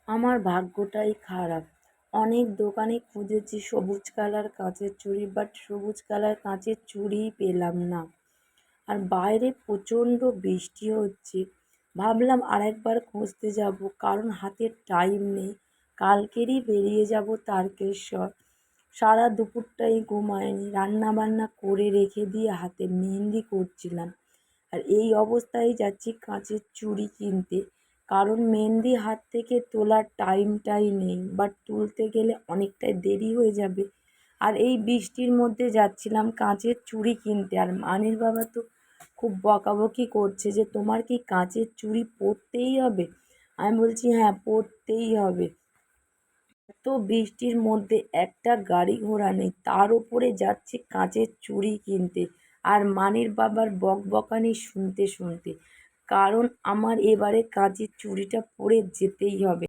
আমার ভাগ্যটাই খারাপ। অনেক দোকানে খুঁজেছি সবুজ কালার কাঁচের চুড়ি, বাট সবুজ কালার কাঁচের চুড়িই পেলাম না। আর বাইরে প্রচণ্ড বৃষ্টি হচ্ছে। ভাবলাম আরেকবার খুঁজতে যাব, কারণ হাতে টাইম নেই। কালকেরই বেরিয়ে যাব তারকেশ্বর। সারা দুপুরটাই ঘুমাইনি, রান্না বান্না করে রেখে দিয়ে হাতে মেহেন্দি করছিলাম। আর এই অবস্থায় যাচ্ছি কাঁচের চুড়ি কিনতে, কারণ মেহেন্দি হাত থেকে তোলার টাইমটাই নেই, বাট তুলতে গেলে অনেকটাই দেরি হয়ে যাবে। আর এই বৃষ্টির মধ্যে যাচ্ছিলাম কাঁচের চুড়ি কিনতে, আর মানির বাবা তো খুব বকাবকি করছে যে তোমার কি কাঁচের চুড়ি পরতেই হবে। আমি বলছি হ্যাঁ, পরতেই হবে। এত বৃষ্টির মধ্যে একটা গাড়ি ঘোড়া নেই, তার উপরে যাচ্ছি কাঁচের চুড়ি কিনতে, আর মানির বাবার বকবকানি শুনতে শুনতে। কারণ আমার এবারে কাঁচের চুড়িটা পরে যেতেই হবে।